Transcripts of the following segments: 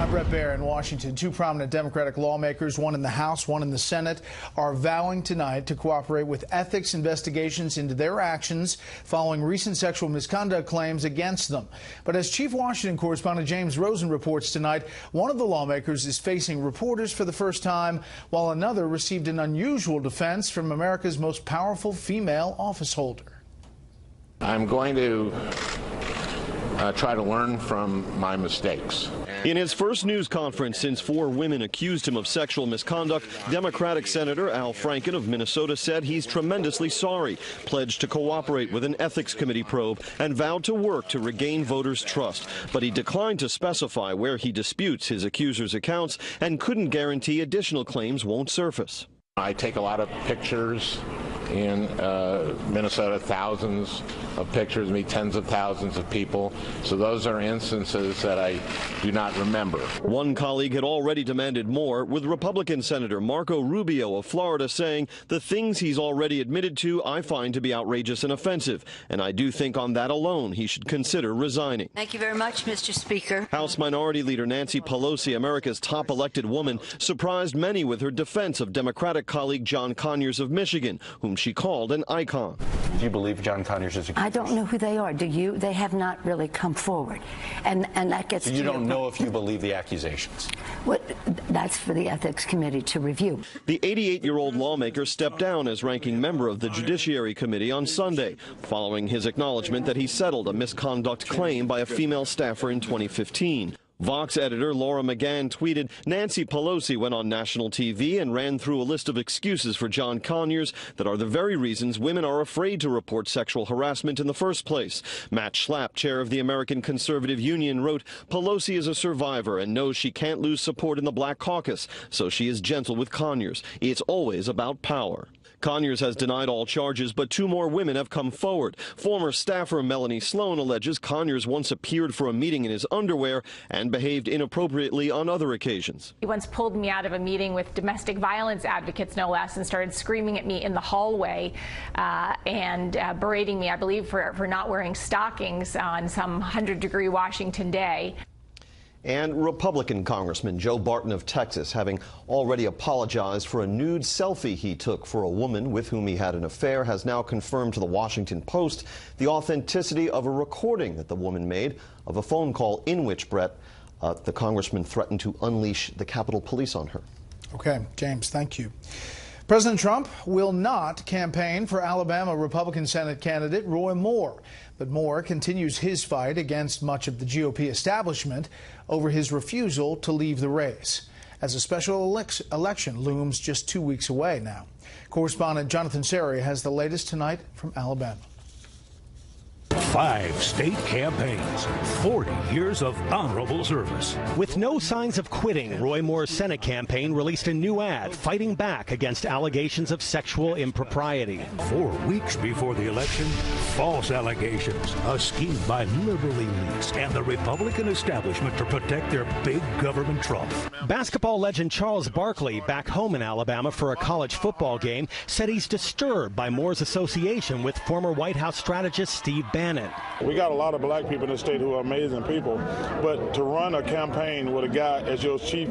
I'm Bret Baier in Washington. Two prominent Democratic lawmakers, one in the House, one in the Senate, are vowing tonight to cooperate with ethics investigations into their actions following recent sexual misconduct claims against them. But as Chief Washington correspondent James Rosen reports tonight, one of the lawmakers is facing reporters for the first time, while another received an unusual defense from America's most powerful female officeholder. I'm going to try to learn from my mistakes. In his first news conference since 4 women accused him of sexual misconduct, Democratic Senator Al Franken of Minnesota said he's tremendously sorry, pledged to cooperate with an ethics committee probe, and vowed to work to regain voters' trust. But he declined to specify where he disputes his accusers' accounts and couldn't guarantee additional claims won't surface. I take a lot of pictures in Minnesota, thousands of pictures, meet tens of thousands of people. So those are instances that I do not remember. One colleague had already demanded more, with Republican Senator Marco Rubio of Florida saying, "The things he's already admitted to I find to be outrageous and offensive, and I do think on that alone he should consider resigning." Thank you very much, Mr. Speaker. House Minority Leader Nancy Pelosi, America's top elected woman, surprised many with her defense of Democratic colleague John Conyers of Michigan, whom she called an icon. Do you believe John Conyers is accused? I don't know who they are. Do you? They have not really come forward. And that gets so you don't know if you believe the accusations? Well, that's for the Ethics Committee to review. The 88-year-old lawmaker stepped down as ranking member of the Judiciary Committee on Sunday, following his acknowledgement that he settled a misconduct claim by a female staffer in 2015. Vox editor Laura McGann tweeted, "Nancy Pelosi went on national TV and ran through a list of excuses for John Conyers that are the very reasons women are afraid to report sexual harassment in the first place." Matt Schlapp, chair of the American Conservative Union, wrote, "Pelosi is a survivor and knows she can't lose support in the Black Caucus, so she is gentle with Conyers. It's always about power." Conyers has denied all charges, but 2 more women have come forward. Former staffer Melanie Sloan alleges Conyers once appeared for a meeting in his underwear and behaved inappropriately on other occasions. He once pulled me out of a meeting with domestic violence advocates, no less, and started screaming at me in the hallway and berating me, I believe, for not wearing stockings on some 100-degree Washington day. And Republican Congressman Joe Barton of Texas, having already apologized for a nude selfie he took for a woman with whom he had an affair, has now confirmed to the Washington Post the authenticity of a recording that the woman made of a phone call in which the congressman threatened to unleash the Capitol Police on her. Okay, James, thank you. President Trump will not campaign for Alabama Republican Senate candidate Roy Moore. But Moore continues his fight against much of the GOP establishment over his refusal to leave the race, as a special election looms just 2 weeks away now. Correspondent Jonathan Serri has the latest tonight from Alabama. 5 state campaigns, 40 years of honorable service. With no signs of quitting, Roy Moore's Senate campaign released a new ad fighting back against allegations of sexual impropriety. 4 weeks before the election, false allegations, a scheme by liberal elites and the Republican establishment to protect their big government trump. Basketball legend Charles Barkley, back home in Alabama for a college football game, said he's disturbed by Moore's association with former White House strategist Steve Bannon. We got a lot of black people in the state who are amazing people, but to run a campaign with a guy as your chief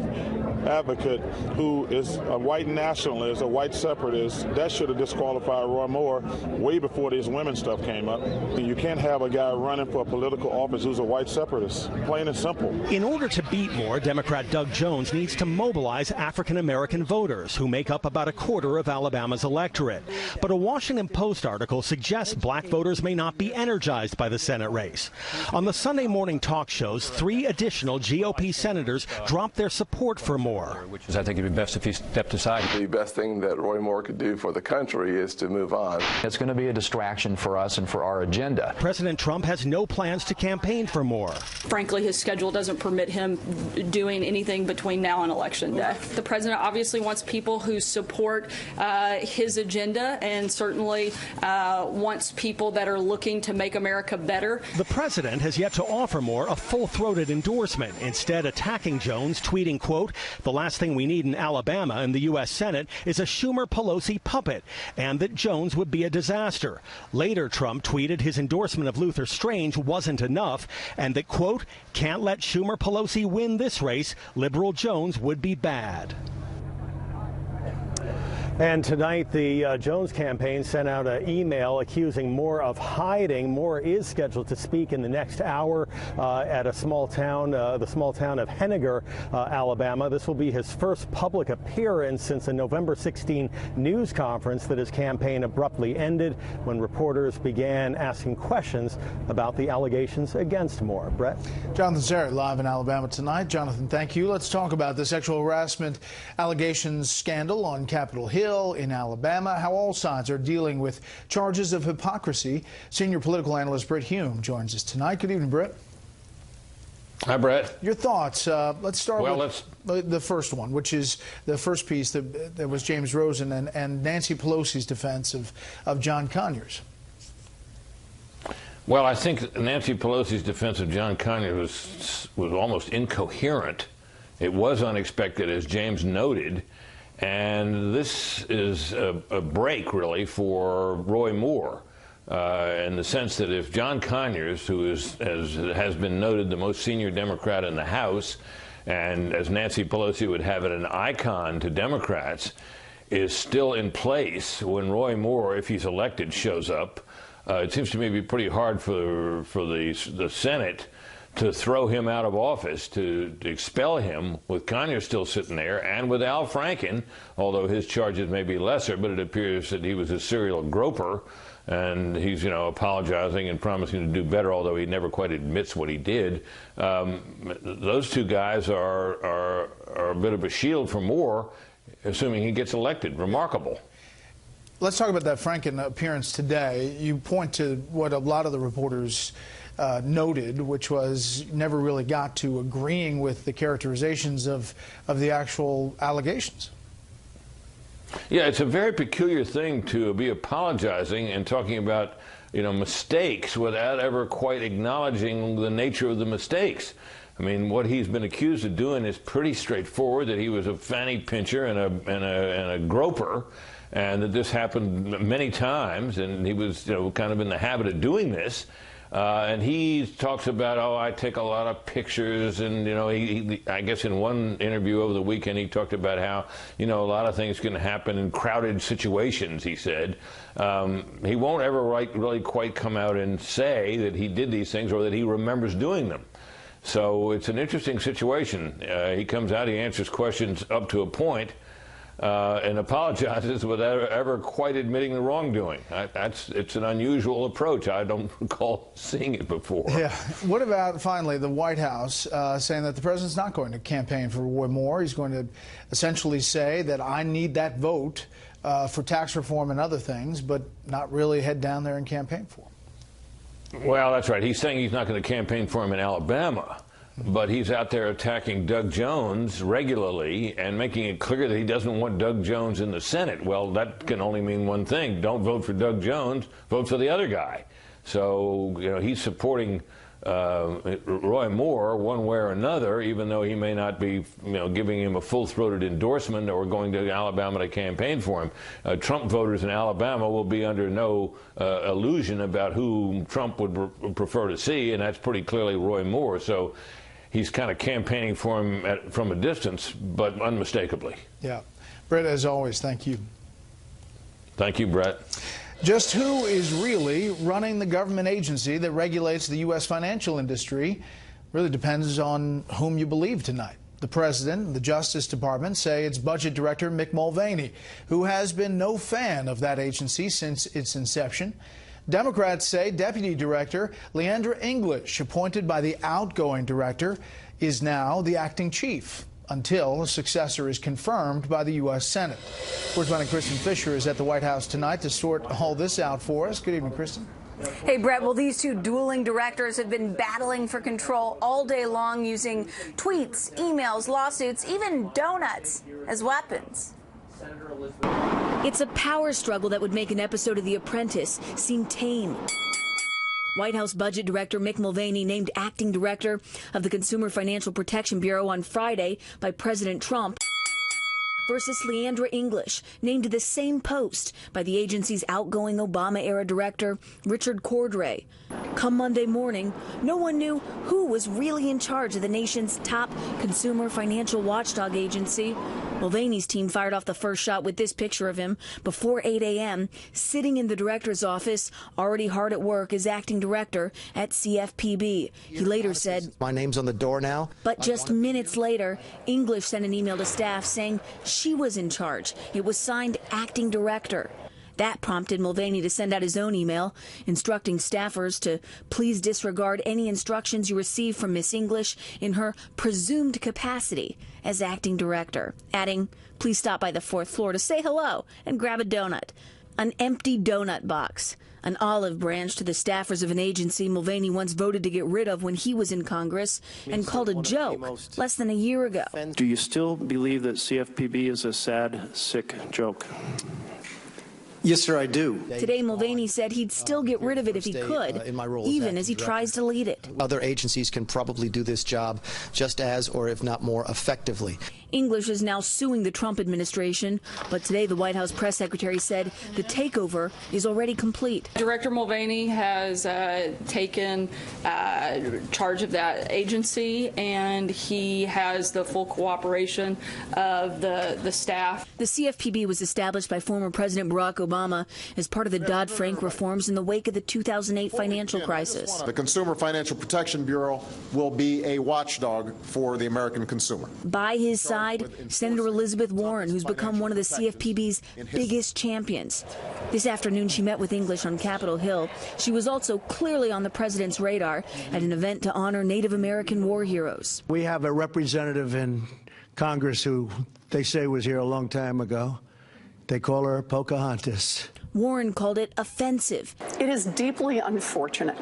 advocate who is a white nationalist, a white separatist, that should have disqualified Roy Moore way before this women's stuff came up. You can't have a guy running for a political office who's a white separatist, plain and simple. In order to beat Moore, Democrat Doug Jones needs to mobilize African-American voters who make up about 1/4 of Alabama's electorate. But a Washington Post article suggests black voters may not be energized by the Senate race. On the Sunday morning talk shows, 3 additional GOP senators dropped their support for Moore. I think it'd be best if he stepped aside. The best thing that Roy Moore could do for the country is to move on. It's going to be a distraction for us and for our agenda. President Trump has no plans to campaign for Moore. Frankly, his schedule doesn't permit him doing anything between now and Election Day. The president obviously wants people who support his agenda and certainly wants people that are looking to make America America better. The president has yet to offer Moore a full-throated endorsement, instead attacking Jones, tweeting, quote, "The last thing we need in Alabama and the U.S. Senate is a Schumer-Pelosi puppet," and that Jones would be a disaster. Later, Trump tweeted his endorsement of Luther Strange wasn't enough, and that, quote, "Can't let Schumer-Pelosi win this race. Liberal Jones would be bad." And tonight, the Jones campaign sent out an email accusing Moore of hiding. Moore is scheduled to speak in the next hour at a small town, the small town of Henniger, Alabama. This will be his first public appearance since a November 16 news conference that his campaign abruptly ended when reporters began asking questions about the allegations against Moore. Brett? Jonathan Serrett live in Alabama tonight. Jonathan, thank you. Let's talk about the sexual harassment allegations scandal on Capitol Hill in Alabama, how all sides are dealing with charges of hypocrisy. Senior political analyst Bret Hume joins us tonight. Good evening, Bret. Hi, Brett. Your thoughts. Let's start with the first one, which is the first piece that was James Rosen and Nancy Pelosi's defense of John Conyers. Well, I think Nancy Pelosi's defense of John Conyers was almost incoherent. It was unexpected, as James noted. And this is a break, really, for Roy Moore, in the sense that if John Conyers, who is, as has been noted, the most senior Democrat in the House, and as Nancy Pelosi would have it, an icon to Democrats, is still in place when Roy Moore, if he's elected, shows up, it seems to me to be pretty hard for the Senate to throw him out of office, to expel him, with Conyers still sitting there, and with Al Franken, although his charges may be lesser, but it appears that he was a serial groper, and he's, apologizing and promising to do better, although he never quite admits what he did. Those two guys are a bit of a shield for Moore, assuming he gets elected. Remarkable. Let's talk about that Franken appearance today. You point to what a lot of the reporters noted, which was never really got to agreeing with the characterizations of the actual allegations. Yeah, it's a very peculiar thing to be apologizing and talking about, mistakes without ever quite acknowledging the nature of the mistakes. I mean, what he's been accused of doing is pretty straightforward, that he was a fanny pincher and a groper, and that this happened many times, and he was, kind of in the habit of doing this. And he talks about, I take a lot of pictures, and, I guess in one interview over the weekend he talked about how, a lot of things can happen in crowded situations, he said. He won't ever really quite come out and say that he did these things or that he remembers doing them. So it's an interesting situation. He comes out, he answers questions up to a point, and apologizes without ever quite admitting the wrongdoing. It's an unusual approach. I don't recall seeing it before. Yeah. What about, finally, the White House saying that the president's not going to campaign for Roy Moore? He's going to essentially say that I need that vote for tax reform and other things, but not really head down there and campaign for him. Well, that's right. He's saying he's not going to campaign for him in Alabama. But he's out there attacking Doug Jones regularly and making it clear that he doesn't want Doug Jones in the Senate. Well, that can only mean one thing. Don't vote for Doug Jones. Vote for the other guy. So, he's supporting Roy Moore one way or another, even though he may not be, giving him a full-throated endorsement or going to Alabama to campaign for him. Trump voters in Alabama will be under no illusion about who Trump would prefer to see, and that's pretty clearly Roy Moore. So he's kind of campaigning for him from a distance, but unmistakably. Yeah. Brett, as always, thank you. Thank you, Brett. Just who is really running the government agency that regulates the U.S. financial industry really depends on whom you believe tonight. The President and the Justice Department say it's Budget Director Mick Mulvaney, who has been no fan of that agency since its inception. Democrats say Deputy Director Leandra English, appointed by the outgoing director, is now the acting chief until a successor is confirmed by the U.S. Senate. Correspondent Kristen Fisher is at the White House tonight to sort all this out for us. Good evening, Kristen. Hey, Brett. Well, these two dueling directors have been battling for control all day long, using tweets, emails, lawsuits, even donuts as weapons. It's a power struggle that would make an episode of The Apprentice seem tame. White House Budget Director Mick Mulvaney named acting director of the Consumer Financial Protection Bureau on Friday by President Trump versus Leandra English, named to the same post by the agency's outgoing Obama-era director, Richard Cordray. Come Monday morning, no one knew who was really in charge of the nation's top consumer financial watchdog agency. Mulvaney's team fired off the first shot with this picture of him before 8 a.m., sitting in the director's office, already hard at work as acting director at CFPB. He later said, "My name's on the door now." But just minutes later, English sent an email to staff saying she was in charge. It was signed acting director. That prompted Mulvaney to send out his own email, instructing staffers to please disregard any instructions you receive from Miss English in her presumed capacity as acting director, adding, please stop by the 4th floor to say hello and grab a donut. An empty donut box, an olive branch to the staffers of an agency Mulvaney once voted to get rid of when he was in Congress and called a joke less than a year ago. Do you still believe that CFPB is a sad, sick joke? Yes, sir, I do. Today, Mulvaney said he'd still get rid of it if he could, even as he tries to lead it. Other agencies can probably do this job just as, or if not more effectively. English is now suing the Trump administration, but today the White House press secretary said the takeover is already complete. Director Mulvaney has taken charge of that agency, and he has the full cooperation of the staff. The CFPB was established by former President Barack Obama as part of the Dodd-Frank reforms in the wake of the 2008 financial crisis. The Consumer Financial Protection Bureau will be a watchdog for the American consumer. By his side, Senator Elizabeth Warren, who's become one of the CFPB's biggest champions. This afternoon, she met with English on Capitol Hill. She was also clearly on the president's radar at an event to honor Native American war heroes. We have a representative in Congress who they say was here a long time ago. They call her Pocahontas. Warren called it offensive. It is deeply unfortunate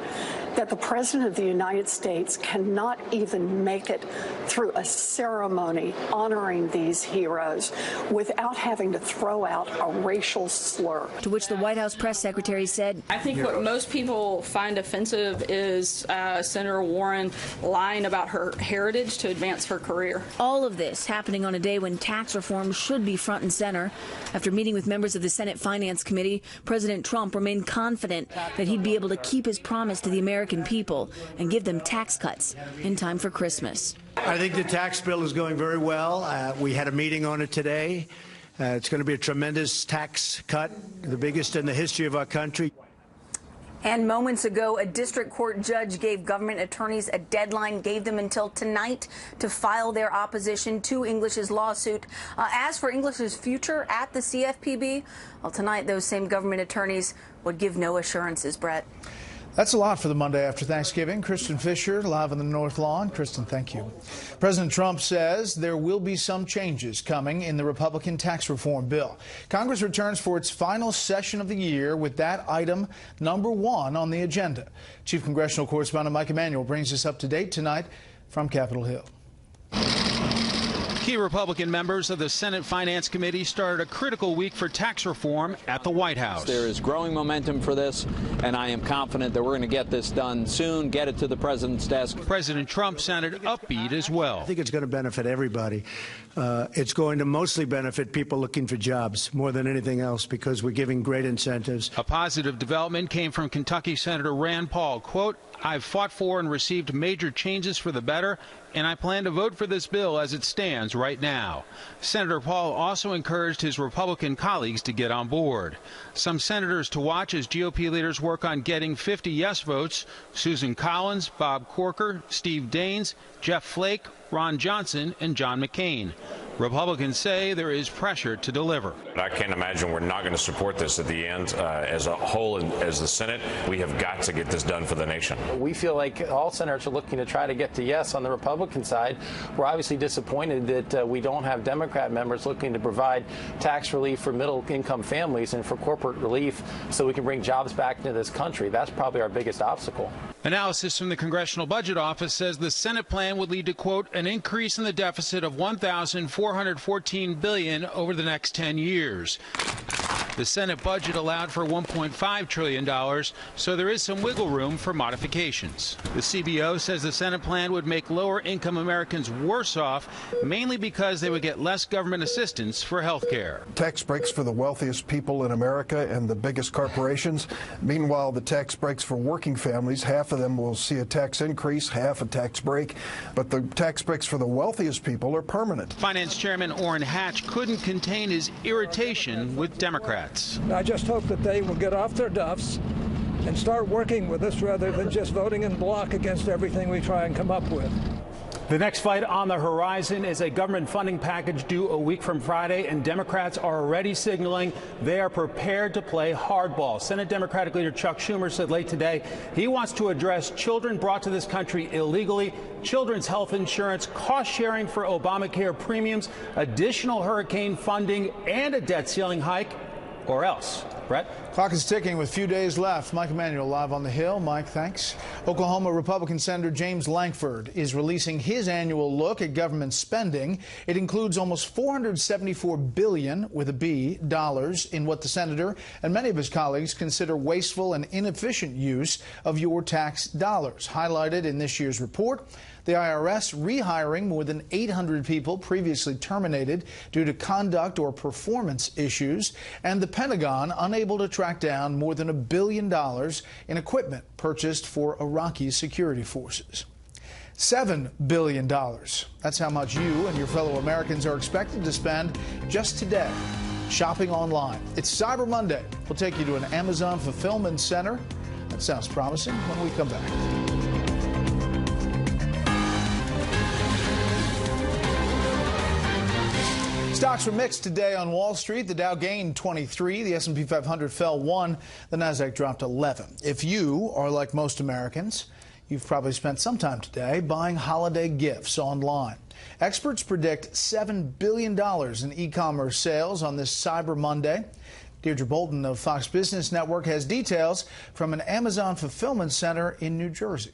that the President of the United States cannot even make it through a ceremony honoring these heroes without having to throw out a racial slur. To which the White House press secretary said, I think what most people find offensive is Senator Warren lying about her heritage to advance her career. All of this happening on a day when tax reform should be front and center. After meeting with members of the Senate Finance Committee, President Trump remained confident that he'd be able to keep his promise to the American people and give them tax cuts in time for Christmas. I think the tax bill is going very well. We had a meeting on it today. It's going to be a tremendous tax cut, the biggest in the history of our country. And moments ago, a district court judge gave government attorneys a deadline, gave them until tonight to file their opposition to English's lawsuit. As for English's future at the CFPB, well, tonight those same government attorneys would give no assurances, Brett. That's a lot for the Monday after Thanksgiving. Kristen Fisher, live on the North Lawn. Kristen, thank you. President Trump says there will be some changes coming in the Republican tax reform bill. Congress returns for its final session of the year with that item #1 on the agenda. Chief Congressional Correspondent Mike Emanuel brings us up to date tonight from Capitol Hill. Key Republican members of the Senate Finance Committee started a critical week for tax reform at the White House. There is growing momentum for this, and I am confident that we're going to get this done soon, get it to the president's desk. President Trump sounded upbeat as well. I think it's going to benefit everybody. It's going to mostly benefit people looking for jobs more than anything else because we're giving great incentives. A positive development came from Kentucky Senator Rand Paul. Quote, I've fought for and received major changes for the better, and I plan to vote for this bill as it stands right now. Senator Paul also encouraged his Republican colleagues to get on board. Some senators to watch as GOP leaders work on getting 50 yes votes: Susan Collins, Bob Corker, Steve Daines, Jeff Flake, Ron Johnson, and John McCain. Republicans say there is pressure to deliver. I can't imagine we're not going to support this at the end. As a whole, and as the Senate, we have got to get this done for the nation. We feel like all senators are looking to try to get to yes on the Republican side. We're obviously disappointed that we don't have Democrat members looking to provide tax relief for middle-income families and for corporate relief so we can bring jobs back into this country. That's probably our biggest obstacle. Analysis from the Congressional Budget Office says the Senate plan would lead to, quote, an increase in the deficit of $1,414 billion over the next 10 years. The Senate budget allowed for $1.5 trillion, so there is some wiggle room for modifications. The CBO says the Senate plan would make lower-income Americans worse off, mainly because they would get less government assistance for health care. Tax breaks for the wealthiest people in America and the biggest corporations. Meanwhile, the tax breaks for working families, half of them will see a tax increase, half a tax break. But the tax breaks for the wealthiest people are permanent. Finance Chairman Orrin Hatch couldn't contain his irritation with Democrats. I just hope that they will get off their duffs and start working with us rather than just voting in block against everything we try and come up with. The next fight on the horizon is a government funding package due a week from Friday, and Democrats are already signaling they are prepared to play hardball. Senate Democratic leader Chuck Schumer said late today he wants to address children brought to this country illegally, children's health insurance, cost sharing for Obamacare premiums, additional hurricane funding, and a debt ceiling hike, or else. Brett? Clock is ticking with few days left. Mike Emanuel live on the Hill. Mike, thanks. Oklahoma Republican Senator James Lankford is releasing his annual look at government spending. It includes almost $474 billion, with a B, dollars in what the senator and many of his colleagues consider wasteful and inefficient use of your tax dollars. Highlighted in this year's report, the IRS rehiring more than 800 people previously terminated due to conduct or performance issues, and the Pentagon unable to track down more than $1 billion in equipment purchased for Iraqi security forces. $7 billion. That's how much you and your fellow Americans are expected to spend just today shopping online. It's Cyber Monday. We'll take you to an Amazon fulfillment center. That sounds promising when we come back. Stocks were mixed today on Wall Street. The Dow gained 23, the S&P 500 fell 1, the Nasdaq dropped 11. If you are like most Americans, you've probably spent some time today buying holiday gifts online. Experts predict $7 billion in e-commerce sales on this Cyber Monday. Deirdre Bolton of Fox Business Network has details from an Amazon fulfillment center in New Jersey.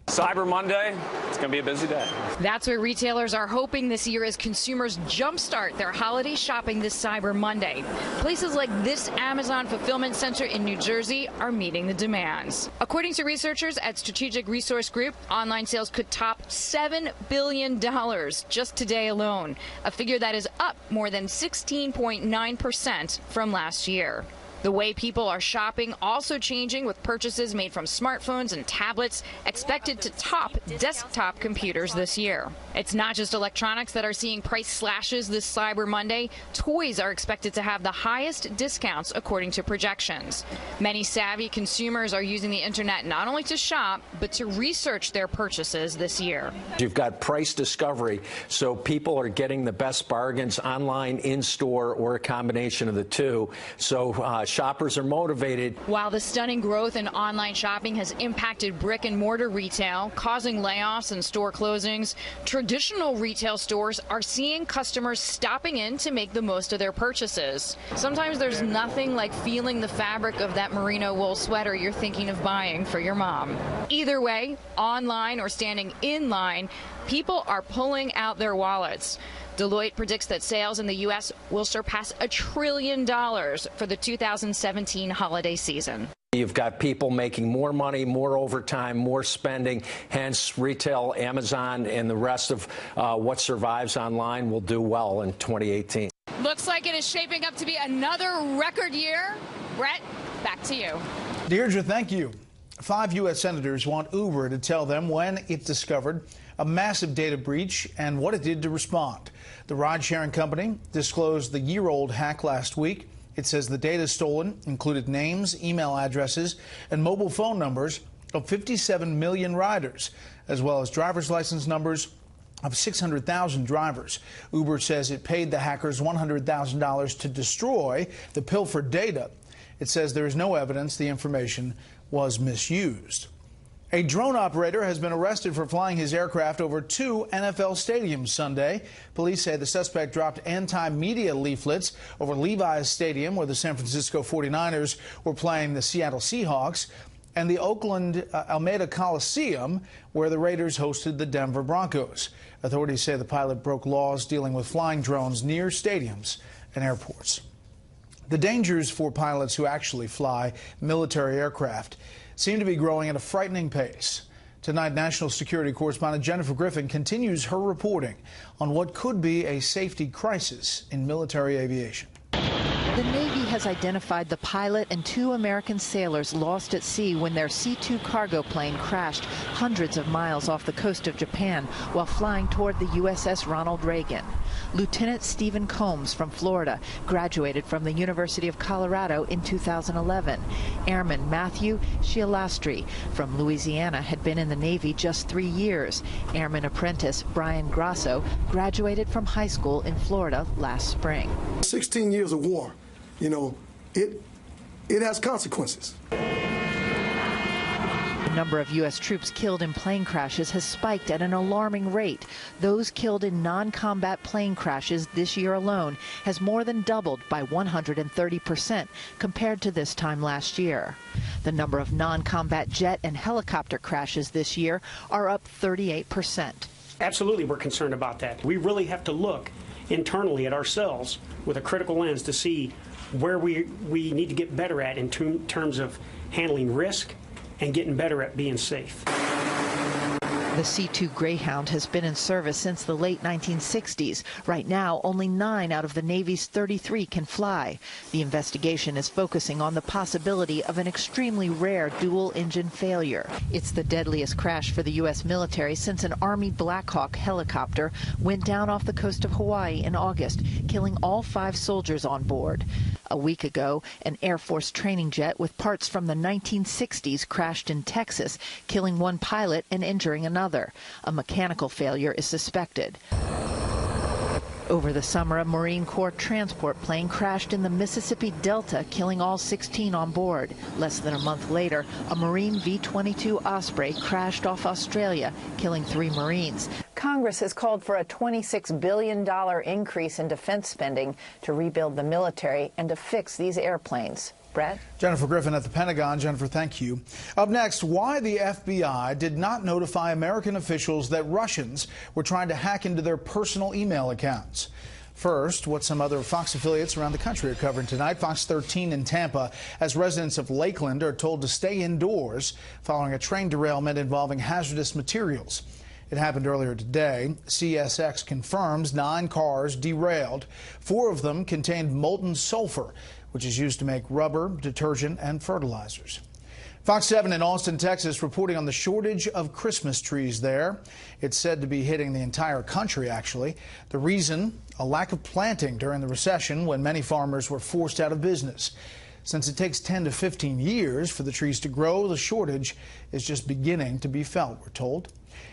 Cyber Monday, it's going to be a busy day. That's where retailers are hoping this year as consumers jumpstart their holiday shopping this Cyber Monday. Places like this Amazon fulfillment center in New Jersey are meeting the demands. According to researchers at Strategic Resource Group, online sales could top $7 billion just today alone, a figure that is up more than 16.9% from last year. The way people are shopping also changing, with purchases made from smartphones and tablets expected to top desktop computers this year. It's not just electronics that are seeing price slashes this Cyber Monday. Toys are expected to have the highest discounts according to projections. Many savvy consumers are using the internet not only to shop, but to research their purchases this year. You've got price discovery, so people are getting the best bargains online, in-store, or a combination of the two. So shoppers are motivated. While the stunning growth in online shopping has impacted brick and mortar retail, causing layoffs and store closings, traditional retail stores are seeing customers stopping in to make the most of their purchases. Sometimes there's nothing like feeling the fabric of that merino wool sweater you're thinking of buying for your mom. Either way, online or standing in line, people are pulling out their wallets. Deloitte predicts that sales in the U.S. will surpass $1 trillion for the 2017 holiday season. You've got people making more money, more overtime, more spending. Hence, retail, Amazon, and the rest of what survives online will do well in 2018. Looks like it is shaping up to be another record year. Brett, back to you. Deirdre, thank you. 5 U.S. senators want Uber to tell them when it discovered a massive data breach and what it did to respond. The ride-sharing company disclosed the year-old hack last week. It says the data stolen included names, email addresses, and mobile phone numbers of 57 million riders, as well as driver's license numbers of 600,000 drivers. Uber says it paid the hackers $100,000 to destroy the pilfered data. It says there is no evidence the information was misused. A drone operator has been arrested for flying his aircraft over 2 NFL stadiums Sunday. Police say the suspect dropped anti-media leaflets over Levi's Stadium, where the San Francisco 49ers were playing the Seattle Seahawks, and the Oakland Alameda Coliseum, where the Raiders hosted the Denver Broncos. Authorities say the pilot broke laws dealing with flying drones near stadiums and airports. The dangers for pilots who actually fly military aircraft seem to be growing at a frightening pace. Tonight, national security correspondent Jennifer Griffin continues her reporting on what could be a safety crisis in military aviation. The Navy has identified the pilot and 2 American sailors lost at sea when their C-2 cargo plane crashed hundreds of miles off the coast of Japan while flying toward the USS Ronald Reagan. Lieutenant Stephen Combs from Florida graduated from the University of Colorado in 2011. Airman Matthew Scialastri from Louisiana had been in the Navy just 3 years. Airman apprentice Brian Grasso graduated from high school in Florida last spring. 16 years of war, you know, it has consequences. The number of U.S. troops killed in plane crashes has spiked at an alarming rate. Those killed in non-combat plane crashes this year alone has more than doubled by 130% compared to this time last year. The number of non-combat jet and helicopter crashes this year are up 38%. Absolutely, we're concerned about that. We really have to look internally at ourselves with a critical lens to see where we need to get better at in terms of handling risk and getting better at being safe. The C-2 Greyhound has been in service since the late 1960s. Right now, only 9 out of the Navy's 33 can fly. The investigation is focusing on the possibility of an extremely rare dual-engine failure. It's the deadliest crash for the U.S. military since an Army Black Hawk helicopter went down off the coast of Hawaii in August, killing all 5 soldiers on board. A week ago, an Air Force training jet with parts from the 1960s crashed in Texas, killing 1 pilot and injuring another. A mechanical failure is suspected. Over the summer, a Marine Corps transport plane crashed in the Mississippi Delta, killing all 16 on board. Less than a month later, a Marine V-22 Osprey crashed off Australia, killing 3 Marines. Congress has called for a $26 billion increase in defense spending to rebuild the military and to fix these airplanes. Brett? Jennifer Griffin at the Pentagon. Jennifer, thank you. Up next, why the FBI did not notify American officials that Russians were trying to hack into their personal email accounts. First, what some other Fox affiliates around the country are covering tonight. Fox 13 in Tampa, as residents of Lakeland are told to stay indoors following a train derailment involving hazardous materials. It happened earlier today. CSX confirms 9 cars derailed. 4 of them contained molten sulfur, which is used to make rubber, detergent, and fertilizers. Fox 7 in Austin, Texas, reporting on the shortage of Christmas trees there. It's said to be hitting the entire country, actually. The reason, a lack of planting during the recession when many farmers were forced out of business. Since it takes 10 to 15 years for the trees to grow, the shortage is just beginning to be felt, we're told.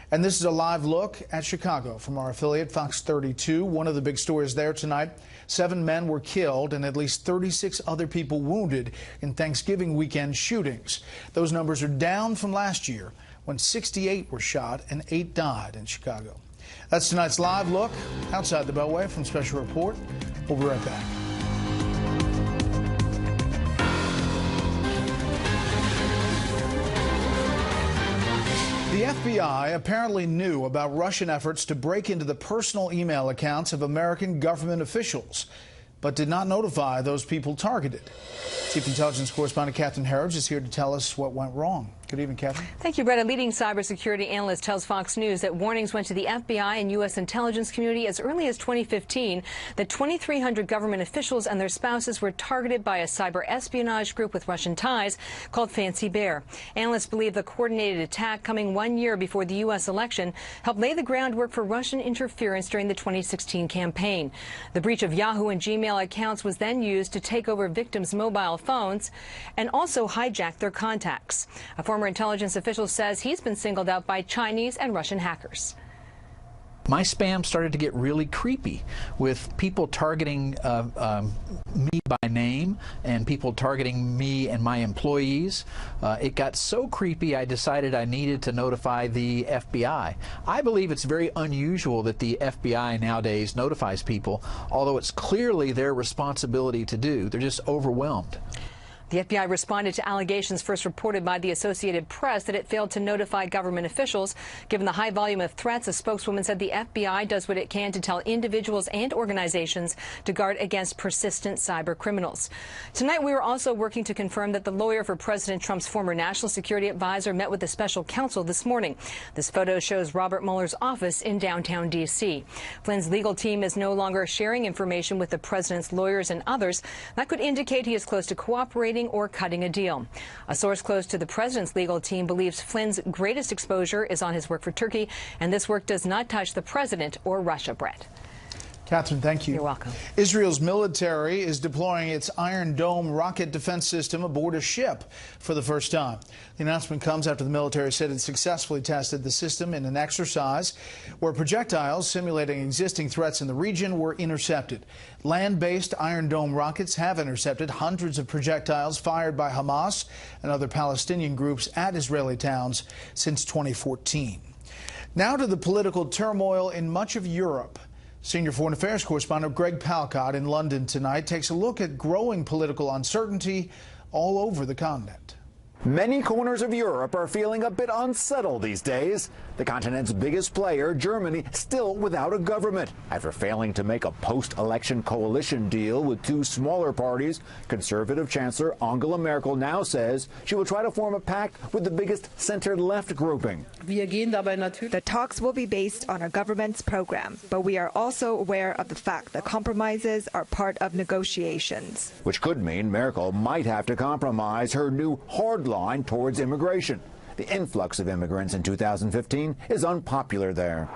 And this is a live look at Chicago from our affiliate, Fox 32. One of the big stories there tonight, 7 men were killed and at least 36 other people wounded in Thanksgiving weekend shootings. Those numbers are down from last year when 68 were shot and 8 died in Chicago. That's tonight's live look outside the Beltway from Special Report. We'll be right back. The FBI apparently knew about Russian efforts to break into the personal email accounts of American government officials, but did not notify those people targeted. Chief Intelligence Correspondent Catherine Herridge is here to tell us what went wrong. Good evening, Catherine. Thank you, Brett. A leading cybersecurity analyst tells Fox News that warnings went to the FBI and U.S. intelligence community as early as 2015 that 2,300 government officials and their spouses were targeted by a cyber espionage group with Russian ties called Fancy Bear. Analysts believe the coordinated attack coming 1 year before the U.S. election helped lay the groundwork for Russian interference during the 2016 campaign. The breach of Yahoo and Gmail accounts was then used to take over victims' mobile phones and also hijack their contacts. A former intelligence official says he's been singled out by Chinese and Russian hackers. My spam started to get really creepy with people targeting me by name and people targeting me and my employees. It got so creepy I decided I needed to notify the FBI. I believe it's very unusual that the FBI nowadays notifies people, although it's clearly their responsibility to do. They're just overwhelmed. The FBI responded to allegations first reported by the Associated Press that it failed to notify government officials. Given the high volume of threats, a spokeswoman said the FBI does what it can to tell individuals and organizations to guard against persistent cyber criminals. Tonight, we were also working to confirm that the lawyer for President Trump's former national security advisor met with the special counsel this morning. This photo shows Robert Mueller's office in downtown D.C. Flynn's legal team is no longer sharing information with the president's lawyers and others. That could indicate he is close to cooperating or cutting a deal. A source close to the president's legal team believes Flynn's greatest exposure is on his work for Turkey, and this work does not touch the president or Russia. Brett. Catherine, thank you. You're welcome. Israel's military is deploying its Iron Dome rocket defense system aboard a ship for the first time. The announcement comes after the military said it successfully tested the system in an exercise where projectiles simulating existing threats in the region were intercepted. Land-based Iron Dome rockets have intercepted hundreds of projectiles fired by Hamas and other Palestinian groups at Israeli towns since 2014. Now to the political turmoil in much of Europe. Senior Foreign Affairs correspondent Greg Palcott in London tonight takes a look at growing political uncertainty all over the continent. Many corners of Europe are feeling a bit unsettled these days. The continent's biggest player, Germany, still without a government. After failing to make a post-election coalition deal with two smaller parties, conservative Chancellor Angela Merkel now says she will try to form a pact with the biggest center-left grouping. The talks will be based on our government's program, but we are also aware of the fact that compromises are part of negotiations. Which could mean Merkel might have to compromise her new hard line towards immigration. The influx of immigrants in 2015 is unpopular there.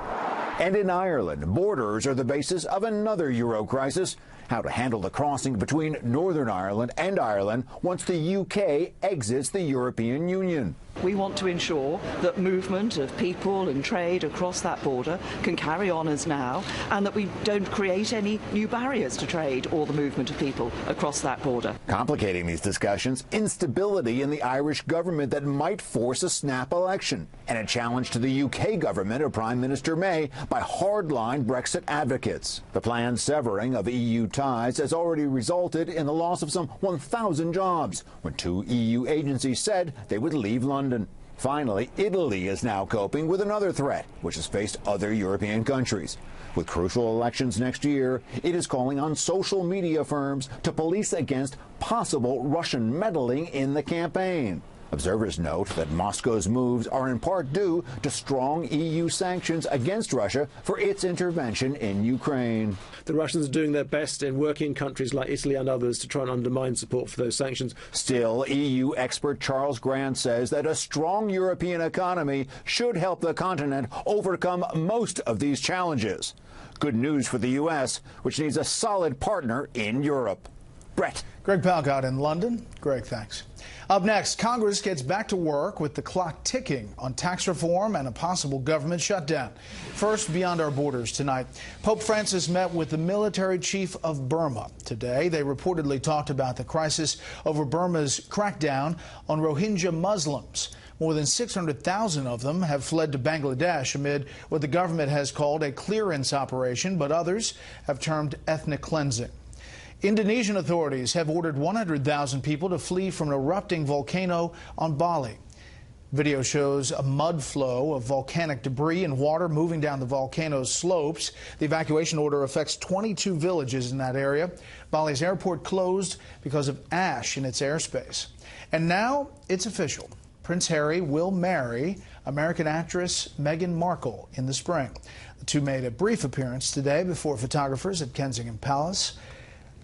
And in Ireland, borders are the basis of another Euro crisis. How to handle the crossing between Northern Ireland and Ireland once the UK exits the European Union. We want to ensure that movement of people and trade across that border can carry on as now, and that we don't create any new barriers to trade or the movement of people across that border. Complicating these discussions, instability in the Irish government that might force a snap election, and a challenge to the UK government of Prime Minister May by hardline Brexit advocates. The planned severing of EU ties has already resulted in the loss of some 1,000 jobs, when two EU agencies said they would leave London. Finally, Italy is now coping with another threat, which has faced other European countries. With crucial elections next year, it is calling on social media firms to police against possible Russian meddling in the campaign. Observers note that Moscow's moves are in part due to strong EU sanctions against Russia for its intervention in Ukraine. The Russians are doing their best in working in countries like Italy and others to try and undermine support for those sanctions. Still, EU expert Charles Grant says that a strong European economy should help the continent overcome most of these challenges. Good news for the U.S., which needs a solid partner in Europe. Brett. Greg Palcott in London. Greg, thanks. Up next, Congress gets back to work with the clock ticking on tax reform and a possible government shutdown. First, beyond our borders tonight, Pope Francis met with the military chief of Burma. Today, they reportedly talked about the crisis over Burma's crackdown on Rohingya Muslims. More than 600,000 of them have fled to Bangladesh amid what the government has called a clearance operation, but others have termed ethnic cleansing. Indonesian authorities have ordered 100,000 people to flee from an erupting volcano on Bali. Video shows a mud flow of volcanic debris and water moving down the volcano's slopes. The evacuation order affects 22 villages in that area. Bali's airport closed because of ash in its airspace. And now it's official. Prince Harry will marry American actress Meghan Markle in the spring. The two made a brief appearance today before photographers at Kensington Palace.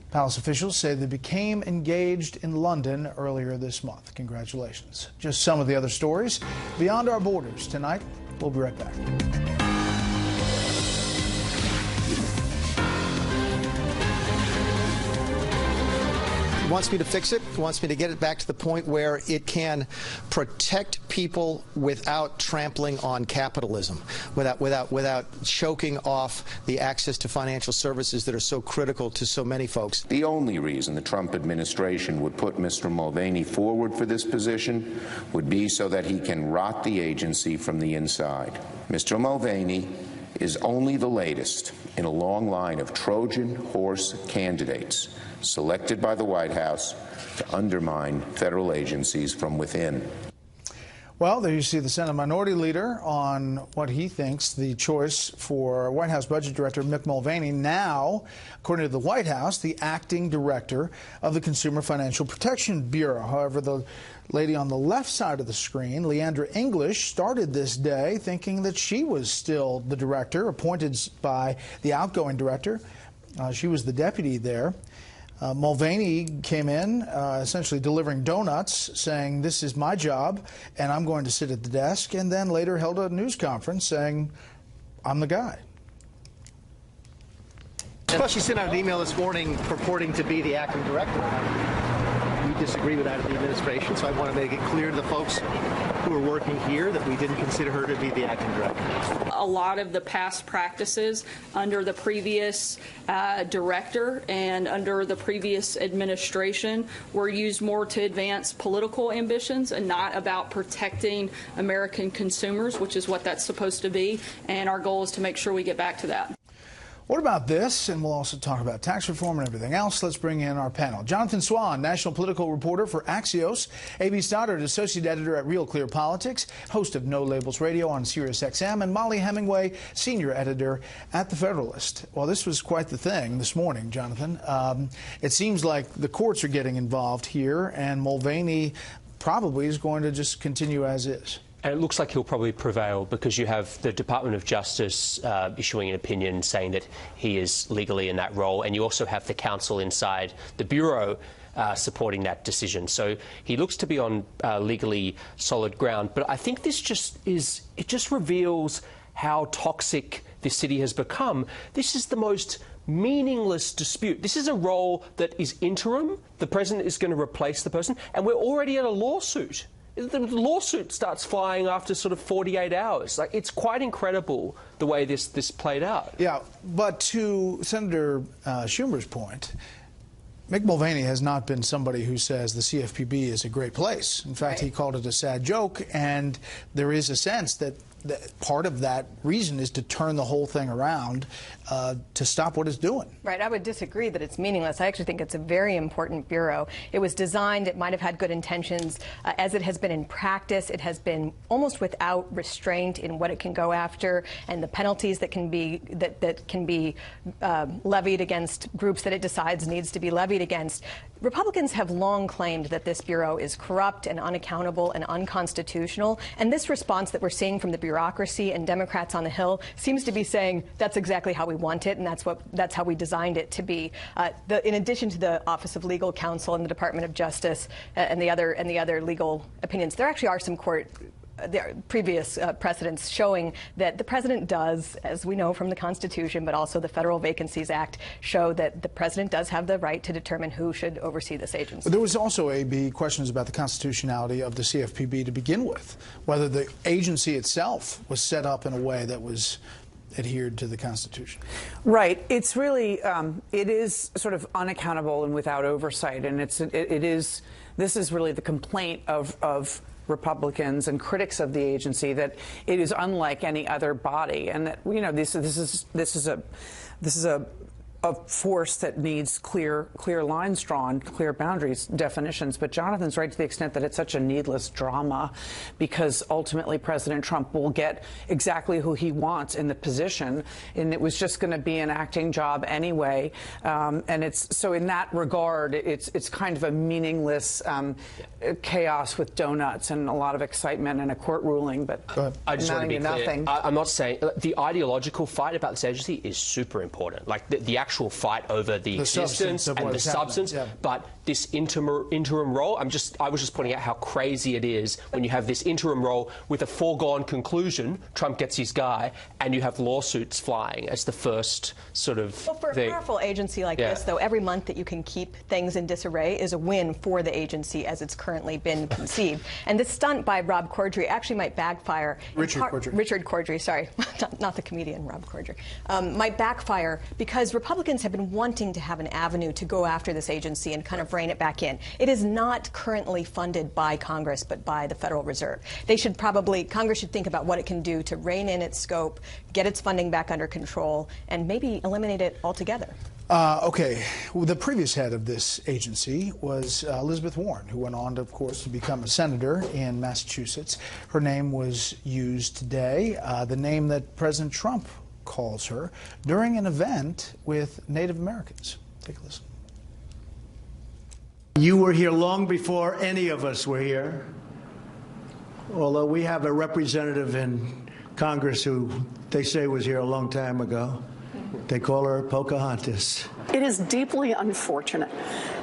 Palace officials say they became engaged in London earlier this month. Congratulations. Just some of the other stories beyond our borders tonight. We'll be right back. He wants me to fix it. He wants me to get it back to the point where it can protect people without trampling on capitalism, without choking off the access to financial services that are so critical to so many folks. The only reason the Trump administration would put Mr. Mulvaney forward for this position would be so that he can rot the agency from the inside. Mr. Mulvaney is only the latest in a long line of Trojan horse candidates selected by the White House to undermine federal agencies from within. Well, there you see the Senate Minority Leader on what he thinks the choice for White House Budget Director Mick Mulvaney, now, according to the White House, the acting director of the Consumer Financial Protection Bureau. However, the lady on the left side of the screen, Leandra English, started this day thinking that she was still the director, appointed by the outgoing director. She was the deputy there. Mulvaney came in essentially delivering donuts, saying, "This is my job, and I'm going to sit at the desk," and then later held a news conference saying, "I'm the guy." Plus, she sent out an email this morning purporting to be the acting director. We disagree with that in the administration, so I want to make it clear to the folks who are working here that we didn't consider her to be the acting director. A lot of the past practices under the previous director and under the previous administration were used more to advance political ambitions and not about protecting American consumers, which is what that's supposed to be. And our goal is to make sure we get back to that. What about this? And we'll also talk about tax reform and everything else. Let's bring in our panel. Jonathan Swan, national political reporter for Axios. A.B. Stoddard, associate editor at Real Clear Politics, host of No Labels Radio on Sirius XM, and Molly Hemingway, senior editor at The Federalist. Well, this was quite the thing this morning, Jonathan. It seems like the courts are getting involved here, and Mulvaney probably is going to just continue as is. And it looks like he'll probably prevail because you have the Department of Justice issuing an opinion saying that he is legally in that role, and you also have the counsel inside the Bureau supporting that decision. So he looks to be on legally solid ground. But I think this just reveals how toxic this city has become. This is the most meaningless dispute. This is a role that is interim. The president is going to replace the person, and we're already at a lawsuit. The lawsuit starts flying after sort of 48 hours. Like, it's quite incredible the way this played out. Yeah, but to Senator Schumer's point, Mick Mulvaney has not been somebody who says the CFPB is a great place. In fact, he called it a sad joke, and there is a sense that part of that reason is to turn the whole thing around to stop what it's doing. Right. I would disagree that it's meaningless. I actually think it's a very important bureau. It was designed, it might have had good intentions. As it has been in practice, it has been almost without restraint in what it can go after and the penalties that can be levied against groups that it decides needs to be levied against. Republicans have long claimed that this bureau is corrupt and unaccountable and unconstitutional, and this response that we're seeing from the bureaucracy and Democrats on the Hill seems to be saying that's exactly how we want it, and that's how we designed it to be. In addition to the Office of Legal Counsel and the Department of Justice and the other legal opinions, there actually are some there are previous precedents showing that the president does, as we know from the Constitution, but also the Federal Vacancies Act, show that the president does have the right to determine who should oversee this agency. But there was also, A.B., questions about the constitutionality of the CFPB to begin with, whether the agency itself was set up in a way that was adhered to the Constitution. Right. It's really, it is sort of unaccountable and without oversight, and this is really the complaint of Republicans and critics of the agency, that it is unlike any other body, and that, you know, this is a force that needs clear lines drawn, clear boundaries, definitions. But Jonathan's right to the extent that it's such a needless drama, because ultimately President Trump will get exactly who he wants in the position, and it was just going to be an acting job anyway. And it's so in that regard, it's kind of a meaningless chaos with donuts and a lot of excitement and a court ruling, but I just want to be clear. Nothing. I'm not saying the ideological fight about this agency is super important. Like the actual fight over the existence and the substance, but this interim role, I was just pointing out how crazy it is when you have this interim role with a foregone conclusion, Trump gets his guy, and you have lawsuits flying as the first sort of Well, for a powerful agency like this, though, every month that you can keep things in disarray is a win for the agency as it's currently been conceived. And this stunt by Rob Corddry actually might backfire. Richard Corddry, sorry, not the comedian Rob Corddry, might backfire because Republicans Republicans have been wanting to have an avenue to go after this agency and kind of rein it back in. It is not currently funded by Congress, but by the Federal Reserve. Congress should think about what it can do to rein in its scope, get its funding back under control, and maybe eliminate it altogether. Okay, well, the previous head of this agency was Elizabeth Warren, who went on, to, of course, to become a senator in Massachusetts. Her name was used today, the name that President Trump calls her, during an event with Native Americans. Take a listen. You were here long before any of us were here, although we have a representative in Congress who they say was here a long time ago. They call her Pocahontas. It is deeply unfortunate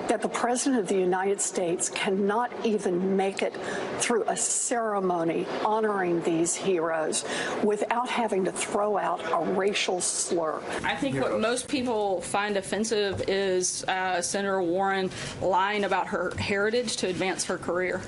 that the President of the United States cannot even make it through a ceremony honoring these heroes without having to throw out a racial slur. I think what most people find offensive is Senator Warren lying about her heritage to advance her career.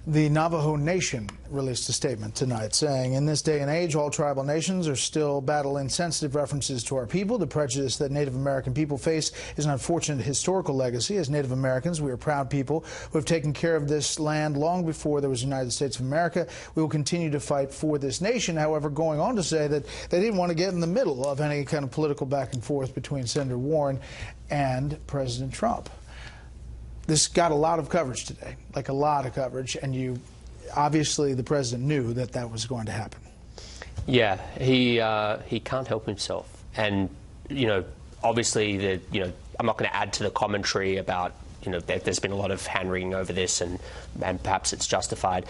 The Navajo Nation released a statement tonight saying, in this day and age, all tribal nations are still battling sensitive references to our people. The prejudice that Native American people face is an unfortunate historical legacy. As Native Americans, we are proud people who have taken care of this land long before there was the United States of America. We will continue to fight for this nation. However, going on to say that they didn't want to get in the middle of any kind of political back and forth between Senator Warren and President Trump. This got a lot of coverage today, like a lot of coverage, and obviously the president knew that that was going to happen. Yeah, he can't help himself, and obviously I'm not going to add to the commentary about that there's been a lot of hand-wringing over this, and perhaps it's justified.